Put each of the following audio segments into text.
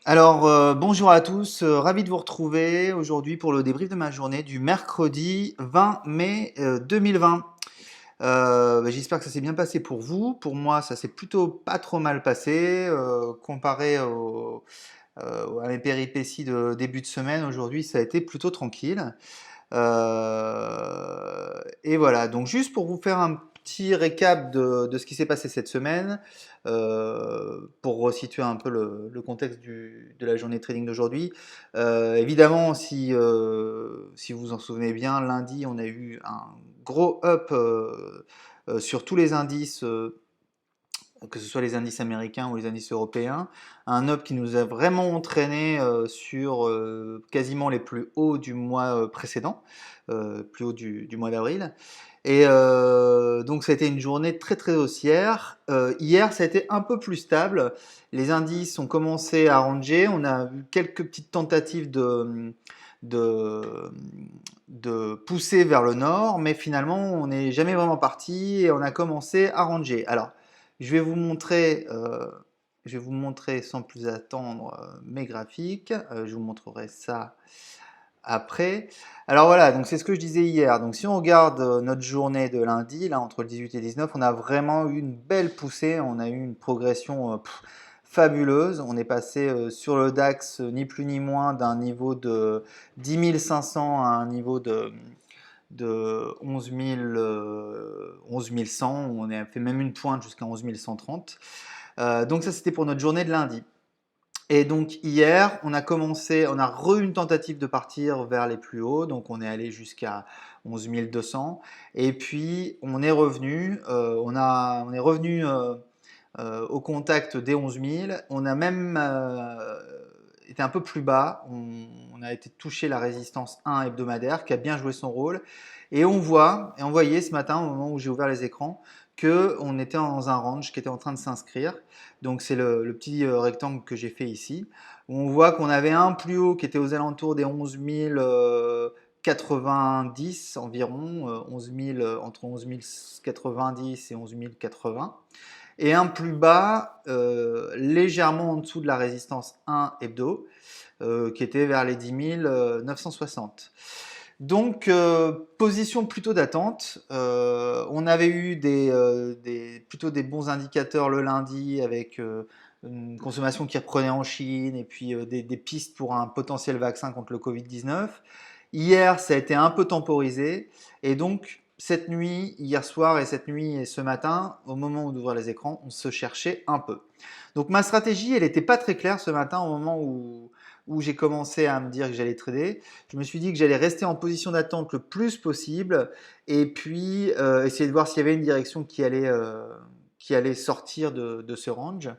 Bonjour à tous, ravi de vous retrouver aujourd'hui pour le débrief de ma journée du mercredi 20 mai 2020. J'espère que ça s'est bien passé pour vous. Pour moi, ça s'est plutôt pas trop mal passé comparé à mes péripéties de début de semaine. Aujourd'hui, ça a été plutôt tranquille. Et voilà, donc juste pour vous faire un petit récap de ce qui s'est passé cette semaine, pour resituer un peu le contexte de la journée de trading d'aujourd'hui. Évidemment, si vous vous en souvenez bien, lundi, on a eu un gros up sur tous les indices, que ce soit les indices américains ou les indices européens, un up qui nous a vraiment entraîné sur quasiment les plus hauts du mois précédent, plus haut du mois d'avril. Et donc ça a été une journée très très haussière. Hier, ça a été un peu plus stable. Les indices ont commencé à ranger. On a eu quelques petites tentatives de, de pousser vers le nord, mais finalement, on n'est jamais vraiment parti et on a commencé à ranger. Alors, je vais vous montrer, sans plus attendre mes graphiques. Je vous montrerai ça après. Alors voilà, donc c'est ce que je disais hier. Donc si on regarde notre journée de lundi, là entre le 18 et 19, on a vraiment eu une belle poussée. On a eu une progression fabuleuse. On est passé sur le DAX ni plus ni moins d'un niveau de 10 500 à un niveau de 11 100. On a fait même une pointe jusqu'à 11 130. Donc ça, c'était pour notre journée de lundi. Et donc hier, on a re une tentative de partir vers les plus hauts, donc on est allé jusqu'à 11 200. Et puis on est revenu au contact des 11 000. On a même été un peu plus bas. On a été touché la résistance 1 hebdomadaire qui a bien joué son rôle. Et on voyait ce matin, au moment où j'ai ouvert les écrans, qu'on était dans un range qui était en train de s'inscrire. Donc c'est le petit rectangle que j'ai fait ici. On voit qu'on avait un plus haut qui était aux alentours des 11 090 environ, 11 000, entre 11 090 et 11 080, et un plus bas légèrement en dessous de la résistance 1 hebdo, qui était vers les 10 960. Donc, position plutôt d'attente. On avait eu plutôt des bons indicateurs le lundi avec une consommation qui reprenait en Chine et puis des pistes pour un potentiel vaccin contre le Covid-19. Hier, ça a été un peu temporisé et donc cette nuit, hier soir et cette nuit et ce matin, au moment d'ouvrir les écrans, on se cherchait un peu. Donc ma stratégie, elle n'était pas très claire ce matin au moment où j'ai commencé à me dire que j'allais trader. Je me suis dit que j'allais rester en position d'attente le plus possible et puis essayer de voir s'il y avait une direction qui allait sortir de ce range.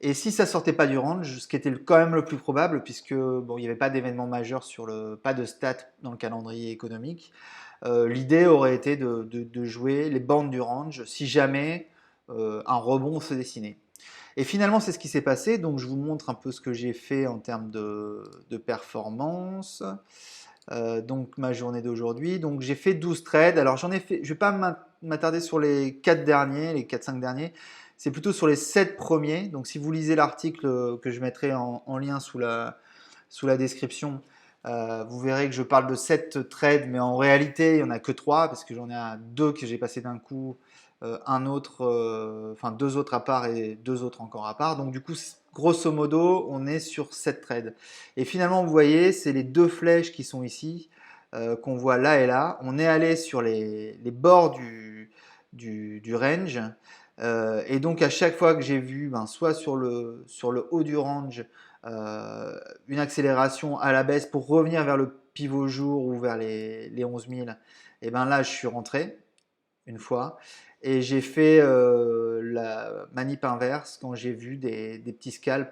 Et si ça sortait pas du range, ce qui était quand même le plus probable, puisque bon, il n'y avait pas d'événement majeur pas de stats dans le calendrier économique, l'idée aurait été de jouer les bandes du range si jamais un rebond se dessinait. Et finalement, c'est ce qui s'est passé. Donc, je vous montre un peu ce que j'ai fait en termes de performance. Donc, ma journée d'aujourd'hui. Donc, j'ai fait 12 trades. Alors, j'en ai fait, je ne vais pas m'attarder sur les 4 derniers, les 4-5 derniers. C'est plutôt sur les 7 premiers. Donc, si vous lisez l'article que je mettrai en lien sous la description, vous verrez que je parle de 7 trades, mais en réalité, il n'y en a que 3 parce que j'en ai 2 que j'ai passé d'un coup, enfin 2 autres à part et 2 autres encore à part. Donc du coup, grosso modo, on est sur 7 trades. Et finalement, vous voyez, c'est les deux flèches qui sont ici, qu'on voit là et là. On est allé sur les bords du range. Et donc à chaque fois que j'ai vu, ben, soit sur le haut du range, une accélération à la baisse pour revenir vers le pivot jour ou vers les 11 000, et ben là je suis rentré une fois et j'ai fait la manip inverse quand j'ai vu des petits scalps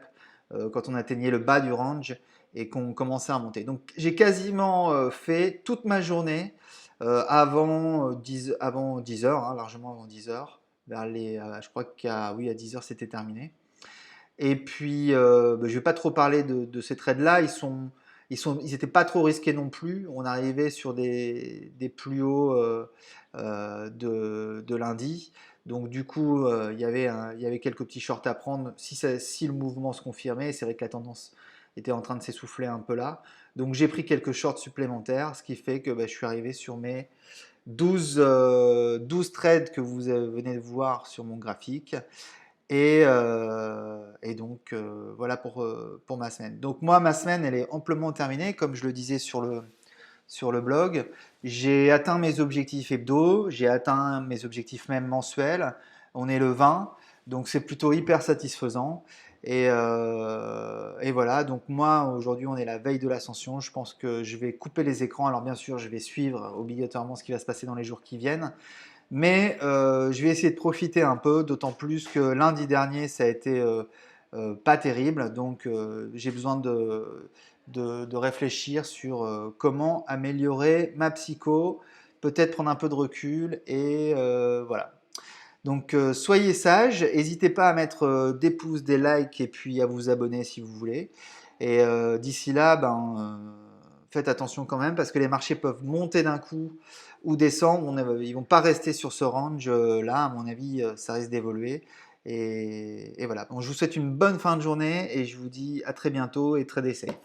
quand on atteignait le bas du range et qu'on commençait à monter. Donc j'ai quasiment fait toute ma journée avant 10 heures, hein, largement avant 10 heures. Je crois qu'à oui, à 10 heures c'était terminé. Et puis, je ne vais pas trop parler de ces trades-là. Ils n'étaient pas trop risqués non plus. On arrivait sur des plus hauts de lundi. Donc du coup, il y avait quelques petits shorts à prendre si le mouvement se confirmait. C'est vrai que la tendance était en train de s'essouffler un peu là. Donc j'ai pris quelques shorts supplémentaires, ce qui fait que bah, je suis arrivé sur mes 12 trades que vous venez de voir sur mon graphique. Et donc, voilà pour ma semaine. Donc moi, ma semaine, elle est amplement terminée, comme je le disais sur le blog. J'ai atteint mes objectifs hebdo, j'ai atteint mes objectifs même mensuels. On est le 20, donc c'est plutôt hyper satisfaisant. Et voilà, donc moi, aujourd'hui, on est la veille de l'ascension. Je pense que je vais couper les écrans. Alors bien sûr, je vais suivre obligatoirement ce qui va se passer dans les jours qui viennent. Mais je vais essayer de profiter un peu, d'autant plus que lundi dernier, ça a été pas terrible. Donc j'ai besoin de réfléchir sur comment améliorer ma psycho, peut-être prendre un peu de recul et voilà. Donc soyez sages, n'hésitez pas à mettre des pouces, des likes et puis à vous abonner si vous voulez. Et d'ici là, faites attention quand même parce que les marchés peuvent monter d'un coup ou descendre. Ils vont pas rester sur ce range là, à mon avis, ça risque d'évoluer. Et voilà. Bon, je vous souhaite une bonne fin de journée et je vous dis à très bientôt et tradez safe.